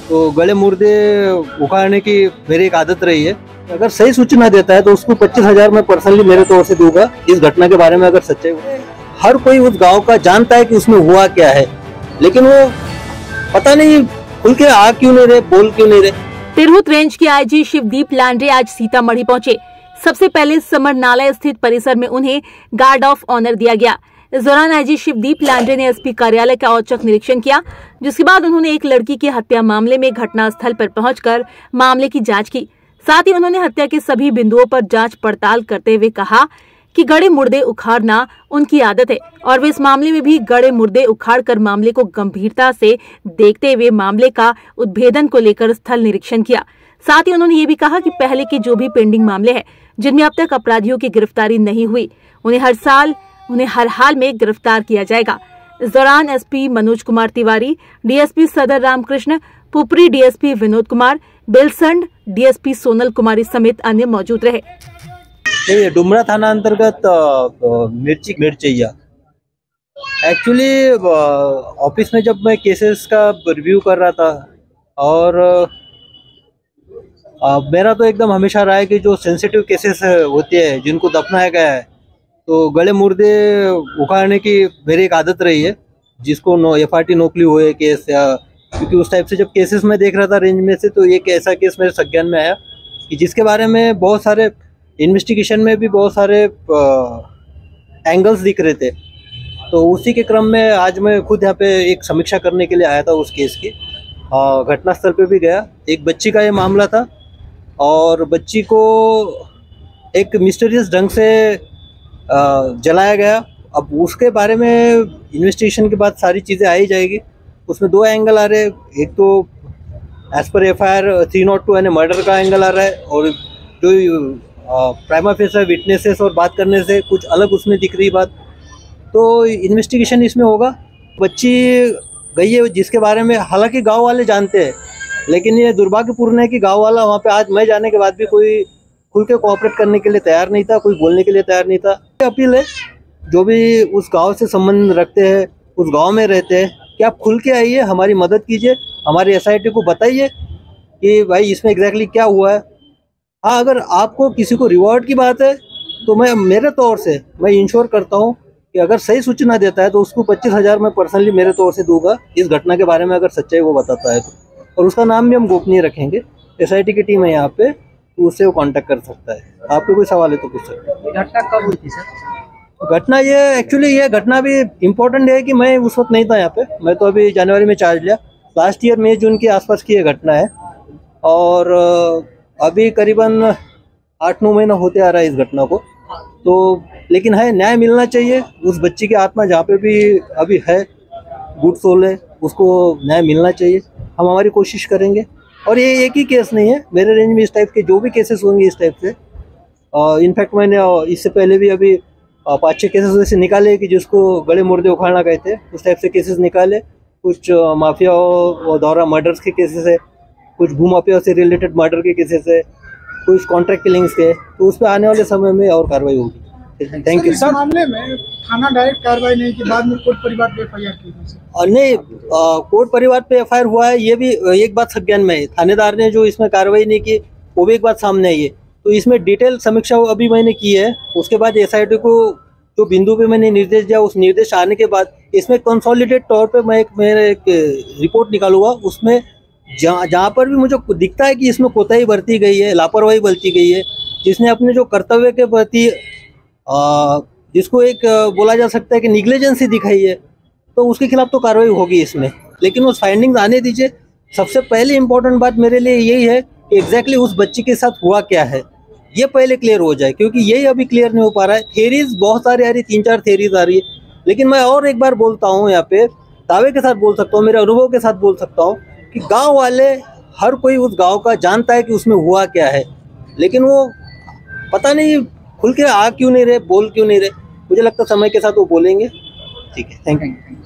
तो गले मुर्दे उखाड़ने की मेरी एक आदत रही है। अगर सही सूचना देता है तो उसको 25,000 मैं पर्सनली मेरे तौर से दूंगा। इस घटना के बारे में अगर सच्चाई है, हर कोई उस गांव का जानता है कि उसमें हुआ क्या है, लेकिन वो पता नहीं खुल के आ क्यों नहीं रहे, बोल क्यों नहीं रहे। तिरहुत रेंज के आईजी शिवदीप लांडे आज सीतामढ़ी पहुंचे। सबसे पहले समरनालय स्थित परिसर में उन्हें गार्ड ऑफ ऑनर दिया गया। इस दौरान आईजी शिवदीप लांडे ने एसपी कार्यालय का औचक निरीक्षण किया, जिसके बाद उन्होंने एक लड़की की हत्या मामले में घटनास्थल पर पहुंचकर मामले की जांच की। साथ ही उन्होंने हत्या के सभी बिंदुओं पर जांच पड़ताल करते हुए कहा कि गड़े मुर्दे उखाड़ना उनकी आदत है और वे इस मामले में भी गड़े मुर्दे उखाड़कर मामले को गंभीरता से देखते हुए मामले का उद्भेदन को लेकर स्थल निरीक्षण किया। साथ ही उन्होंने ये भी कहा कि पहले के जो भी पेंडिंग मामले हैं जिनमें अब तक अपराधियों की गिरफ्तारी नहीं हुई, उन्हें हर हाल में गिरफ्तार किया जाएगा। इस दौरान एसपी मनोज कुमार तिवारी, डीएसपी सदर रामकृष्ण, पुपरी डीएसपी विनोद कुमार, बेलसंड डीएसपी सोनल कुमारी समेत अन्य मौजूद रहे। डुमरा थाना अंतर्गत मिर्चैया एक्चुअली ऑफिस में जब मैं केसेस का रिव्यू कर रहा था, और मेरा तो एकदम हमेशा रहा है कि जो सेंसिटिव केसेस होते हैं जिनको दफनाया गया है, तो गले मुर्दे उखाड़ने की मेरी एक आदत रही है। जिसको एफआरटी नोकली हुए केस, या क्योंकि उस टाइप से जब केसेस में देख रहा था रेंज में से, तो एक ऐसा केस मेरे संज्ञान में आया कि जिसके बारे में बहुत सारे इन्वेस्टिगेशन में भी बहुत सारे एंगल्स दिख रहे थे। तो उसी के क्रम में आज मैं खुद यहाँ पे एक समीक्षा करने के लिए आया था उस केस की। घटनास्थल पे भी गया। एक बच्ची का ये मामला था और बच्ची को एक मिस्टीरियस ढंग से जलाया गया। अब उसके बारे में इन्वेस्टिगेशन के बाद सारी चीज़ें आ ही जाएगी। उसमें दो एंगल आ रहे हैं। एक तो एज पर FIR 302 यानी मर्डर का एंगल आ रहा है, और जो प्राइमा फेसी विटनेसेस और बात करने से कुछ अलग उसमें दिख रही बात। तो इन्वेस्टिगेशन इसमें होगा। बच्ची गई है जिसके बारे में हालांकि गांव वाले जानते हैं, लेकिन ये दुर्भाग्यपूर्ण है कि गांव वाला वहाँ पे आज मैं जाने के बाद भी कोई खुल के कोऑपरेट करने के लिए तैयार नहीं था, कोई बोलने के लिए तैयार नहीं था। अपील है जो भी उस गांव से संबंध रखते हैं, उस गांव में रहते हैं, कि आप खुल के आइए, हमारी मदद कीजिए, हमारी SIT को बताइए कि भाई इसमें एग्जैक्टली क्या हुआ है। हाँ, अगर आपको किसी को रिवॉर्ड की बात है तो मैं मेरे तौर से मैं इंश्योर करता हूँ कि अगर सही सूचना देता है तो उसको 25,000 मैं पर्सनली मेरे तौर से दूंगा, इस घटना के बारे में अगर सच्चाई वो बताता है तो। और उसका नाम भी हम गोपनीय रखेंगे। SIT की टीम है यहाँ पे, तो उससे वो कांटेक्ट कर सकता है। आपको कोई सवाल है तो पूछ सकते हैं। घटना कब हुई थी सर? घटना ये घटना भी इम्पोर्टेंट है कि मैं उस वक्त नहीं था यहाँ पे। मैं तो अभी जनवरी में चार्ज लिया। लास्ट ईयर मई जून के आसपास की ये घटना है, और अभी करीबन 8-9 महीना होते आ रहा है इस घटना को। तो लेकिन है, न्याय मिलना चाहिए। उस बच्ची की आत्मा जहाँ पे भी अभी है, गुड सोल है, उसको न्याय मिलना चाहिए। हम हमारी कोशिश करेंगे। और ये एक ही केस नहीं है, मेरे रेंज में इस टाइप के जो भी केसेस होंगे इस टाइप से, इनफैक्ट मैंने इससे पहले भी अभी 5-6 केसेस ऐसे निकाले कि जिसको गले मुर्दे उखाड़ना कहते हैं, उस टाइप से केसेस निकाले। कुछ माफिया और दौरा मर्डर्स के केसेस है, कुछ भूमाफिया से रिलेटेड मर्डर के केसेस है, कुछ कॉन्ट्रैक्ट किलिंग्स के। तो उस पर आने वाले समय में और कार्रवाई होगी। Thank you. इस मामले में थाना डायरेक्ट कार्रवाई नहीं की, बाद में कोर्ट परिवार पे FIR की? नहीं, कोर्ट परिवार पे FIR हुआ है, ये भी एक बात संज्ञान में है। थानेदार ने जो इसमें कार्रवाई नहीं की, वो भी एक बात सामने आई है। तो इसमें डिटेल समीक्षा अभी मैंने की है। उसके बाद SIT को जो बिंदु पे मैंने निर्देश दिया, उस निर्देश आने के बाद इसमें कंसोलिडेट तौर पे मैं एक रिपोर्ट निकालूंगा। उसमें जहाँ पर भी मुझे दिखता है कि इसमें कोताही बरती गई है, लापरवाही बरती गई है, जिसने अपने जो कर्तव्य के प्रति जिसको एक बोला जा सकता है कि निग्लिजेंसी दिखाई है, तो उसके खिलाफ तो कार्रवाई होगी इसमें। लेकिन उस फाइंडिंग्स आने दीजिए। सबसे पहले इम्पोर्टेंट बात मेरे लिए यही है कि एग्जैक्टली उस बच्ची के साथ हुआ क्या है, ये पहले क्लियर हो जाए, क्योंकि यही अभी क्लियर नहीं हो पा रहा है। थेरीज बहुत सारी आ रही, 3-4 थेरीज आ रही है। लेकिन मैं और एक बार बोलता हूँ, यहाँ पे दावे के साथ बोल सकता हूँ, मेरे अनुभव के साथ बोल सकता हूँ कि गाँव वाले हर कोई उस गाँव का जानता है कि उसमें हुआ क्या है, लेकिन वो पता नहीं खुल के आ क्यों नहीं रहे, बोल क्यों नहीं रहे। मुझे लगता है समय के साथ वो बोलेंगे। ठीक है, थैंक यू।